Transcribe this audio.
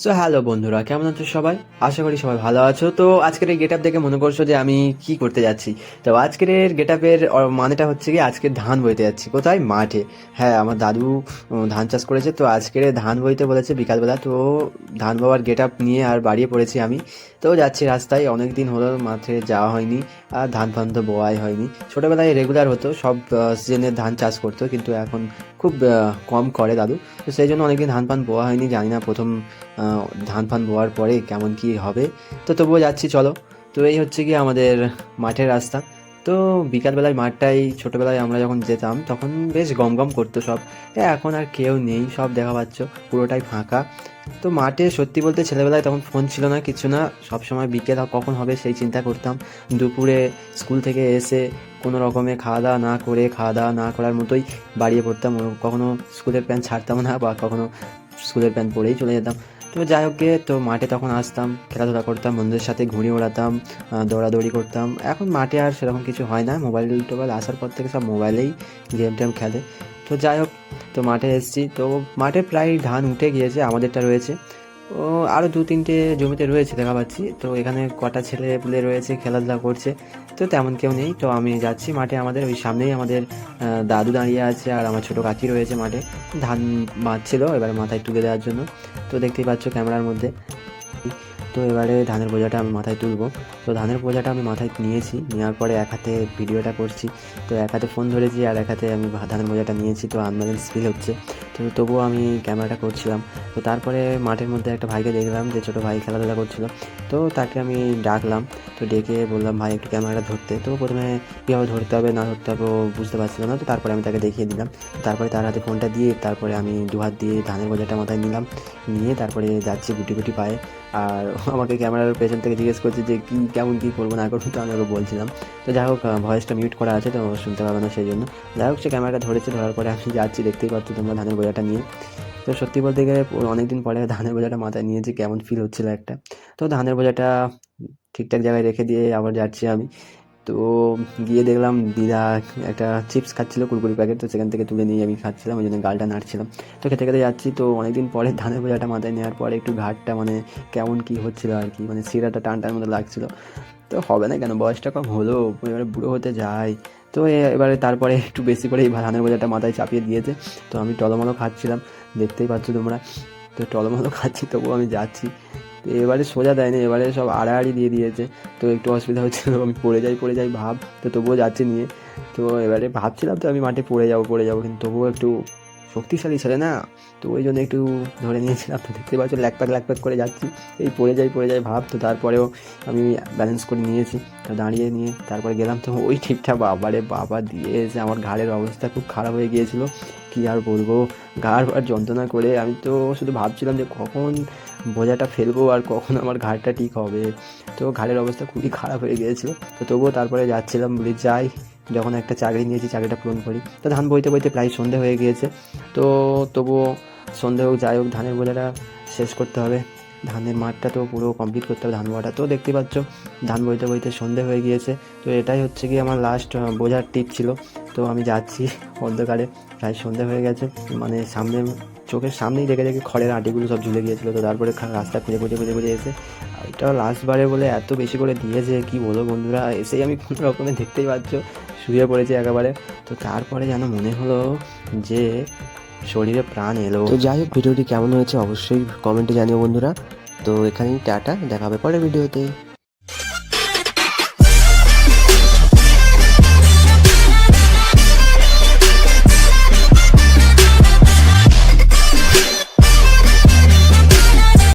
So hello বন্ধুরা, কেমন আছো সবাই? আশা করি সবাই ভালো আছো। তো আজকের এই গেট আপ দেখে মনে করছো যে আমি কি করতে যাচ্ছি। তো আজকের গেট আপের মানেটা হচ্ছে কি, আজকে ধান বইতে যাচ্ছি। কোথায়? মাঠে। হ্যাঁ, আমার দাদু ধান চাষ করেছে, তো আজকের ধান বইতে বলেছে বিকালবেলা। তো ধান বাবার গেট আপ নিয়ে আর বাড়িয়ে পড়েছি আমি। তো যাচ্ছি রাস্তায়, অনেক দিন হলো মাঠে যাওয়া হয়নি। আর ধান ফান তো বোয়াই হয়নি। ছোটোবেলায় রেগুলার হতো, সব সিজনের ধান চাষ করতো, কিন্তু এখন খুব কম করে দাদু। তো সেই জন্য অনেকদিন ধান পান বোয়া হয়নি, জানি না প্রথম আহ, ধান ফান বোয়ার পরে কেমন কি হবে। তো তবুও যাচ্ছি, চলো। তো এই হচ্ছে কি আমাদের মাঠের রাস্তা। তো বিকালবেলায় মাঠটাই, ছোটোবেলায় আমরা যখন যেতাম তখন বেশ গম গম করতো সব। এখন আর কেউ নেই, সব দেখা পাচ্ছ পুরোটাই ফাঁকা। তো মাঠে সত্যি বলতে ছেলেবেলায় তখন ফোন ছিল না, কিছু না। সব সময় বিকেল কখন হবে সেই চিন্তা করতাম। দুপুরে স্কুল থেকে এসে কোনো রকমে খাওয়া দাওয়া না করার মতোই বাড়িয়ে পড়তাম। কখনো স্কুলের প্যান্ট ছাড়তাম না, বা কখনো স্কুলের প্যান্ট পরেই চলে যেতাম। তো যাই হোক গে, তো মাঠে তখন আসতাম, খেলাধুলা করতাম, বন্ধুদের সাথে ঘুড়ি ওড়াতাম, দৌড়াদৌড়ি করতাম। এখন মাঠে আর সেরকম কিছু হয় না, মোবাইল টোবাইল আসার পর থেকে সব মোবাইলেই গেম টেম খেলে। তো যাই হোক, তো মাঠে এসেছি। তো মাঠে প্রায় ধান উঠে গিয়েছে, আমাদেরটা রয়েছে। ও আরও দু তিনটে জমিতে রয়েছে দেখা পাচ্ছি। তো এখানে কটা ছেলে পেলে রয়েছে, খেলাধুলা করছে। তো তেমন কেউ নেই। তো আমি যাচ্ছি মাঠে, আমাদের ওই সামনেই আমাদের দাদু দাঁড়িয়ে আছে, আর আমার ছোটো কাকি রয়েছে মাঠে। ধান বাঁধছিল এবার মাথায় তুলে দেওয়ার জন্য। তো দেখতেই পাচ্ছ ক্যামেরার মধ্যে। তো এবারে ধানের বোঝাটা আমি মাথায় তুলবো। তো ধানের বোঝাটা আমি মাথায় নিয়েছি, নেওয়ার পরে এক হাতে ভিডিওটা করছি। তো এক হাতে ফোন ধরেছি আর এক হাতে আমি ধানের বোঝাটা নিয়েছি। তো আনব্যালেন্স ফিল হচ্ছে। তো তবুও আমি ক্যামেরাটা করছিলাম। তো তারপরে মাঠের মধ্যে একটা ভাইকে দেখলাম, যে ছোটো ভাই খেলাধুলা করছিল। তো তাকে আমি ডাকলাম। তো ডেকে বললাম, ভাই একটু ক্যামেরাটা ধরতে। তো প্রথমে কীভাবে ধরতে হবে না ধরতে হবে ও বুঝতে পারছিল না। তো তারপরে আমি তাকে দেখিয়ে দিলাম। তারপরে তার হাতে ফোনটা দিয়ে তারপরে আমি দু হাত দিয়ে ধানের বোঝাটা মাথায় নিলাম। নিয়ে তারপরে যাচ্ছি গুটি গুটি পায়ে। আর আমাকে ক্যামেরার পেছন থেকে জিজ্ঞেস করছে যে কী কেমন কী করবো না করবো। তো আমি ওকে বলছিলাম। তো যাই হোক, ভয়েসটা মিউট করা আছে, তো শুনতে পাবে না সেই জন্য। যাই হোক, সে ক্যামেরাটা ধরেছে, ধরার পরে আমি যাচ্ছি, দেখতেই পাচ্ছ তোমরা, ধানের বোঝাটা নিয়ে। তো সত্যি বলতে গেলে অনেক দিন পরে ধানের বোঝাটা মাথায় নিয়েছি, কেমন ফিল হচ্ছিল একটা। তো ধানের বোঝাটা ঠিকঠাক জায়গায় রেখে দিয়ে আবার যাচ্ছি আমি। তো গিয়ে দেখলাম দিদা একটা চিপস খাচ্ছিল, কুরকুরি প্যাকেট। তো সেখান থেকে তুলে নিয়ে আমি খাচ্ছিলাম, ওই জন্য গালটা নাড়ছিলাম। তো খেতে খেতে যাচ্ছি। তো অনেকদিন পরে ধানের বোঝাটা মাথায় নেওয়ার পরে একটু ঘাটটা মানে কেমন কি হচ্ছিল আর কি, মানে শিরাটা টান টান মতো লাগছিল। তো হবে না কেন, বয়সটা কম হলো, এবারে বুড়ো হতে যায়। তো এবারে তারপরে একটু বেশি করে এই ধানের বোঝাটা মাথায় চাপিয়ে দিয়েছে। তো আমি টলমলো খাচ্ছিলাম, দেখতেই পাচ্ছ তোমরা। তো টলমলো খাচ্ছি, তবুও আমি যাচ্ছি। তো এবারে সোজা দেয়নি, এবারে সব আড়াআড়ি দিয়ে দিয়েছে। তো একটু অসুবিধা হচ্ছিল, আমি পড়ে যাই ভাব। তো তবুও যাচ্ছি নিয়ে। তো এবারে ভাবছিলাম তো আমি মাঠে পড়ে যাবো, কিন্তু তবুও একটু শক্তিশালী ছেলে না। তো ওই জন্য একটু ধরে নিয়েছিলাম। তো দেখতে পাচ্ছ ল্যাকপ্যাক করে যাচ্ছি, এই পড়ে যাই ভাব। তো তারপরেও আমি ব্যালেন্স করে নিয়েছি। তো দাঁড়িয়ে নিয়ে তারপরে গেলাম। তো ওই ঠিকঠাক বাবারে বাবা দিয়ে এসে আমার ঘাড়ের অবস্থা খুব খারাপ হয়ে গিয়েছিলো। কী আর বলবো, ঘাড় যন্ত্রণা করে আমি তো শুধু ভাবছিলাম যে কখন বোঝাটা ফেলবো আর কখন আমার ঘাড়টা ঠিক হবে। তো ঘাড়ের অবস্থা খুবই খারাপ হয়ে গিয়েছিলো। তো তবুও তারপরে যাচ্ছিলাম, বলি যাই, যখন একটা চাকরি নিয়েছি চাকরিটা পূরণ করি। তো ধান বইতে বইতে প্রায় সন্ধে হয়ে গিয়েছে। তো তবুও সন্ধে হোক যাই হোক, ধানের বোঝাটা শেষ করতে হবে। ধানের মাঠটা তো পুরো কমপ্লিট করতে হবে, ধান বোয়াটা। তো দেখতে পাচ্ছ ধান বইতে বইতে সন্ধে হয়ে গিয়েছে। তো এটাই হচ্ছে কি আমার লাস্ট বোঝার টিপ ছিল। তো আমি যাচ্ছি অন্ধকারে, প্রায় সন্ধে হয়ে গেছে। মানে সামনে, চোখের সামনেই দেখে দেখে খড়ের আটিগুলো সব ঝুলে গিয়েছিলো। তো তারপরে রাস্তা খুঁজে এসে এটা লাস্টবারে বলে এত বেশি করে দিয়েছে, কি বলো বন্ধুরা। এসেই আমি কোনো রকমে, দেখতেই পাচ্ছ, শুয়ে পড়েছি একেবারে। তো তারপরে যেন মনে হলো যে শরীরে প্রাণ এলো। তো যাই হোক, ভিডিওটি কেমন হয়েছে অবশ্যই কমেন্টে জানিও বন্ধুরা। তো এখানেই টাটা, দেখা হবে পরের ভিডিওতে।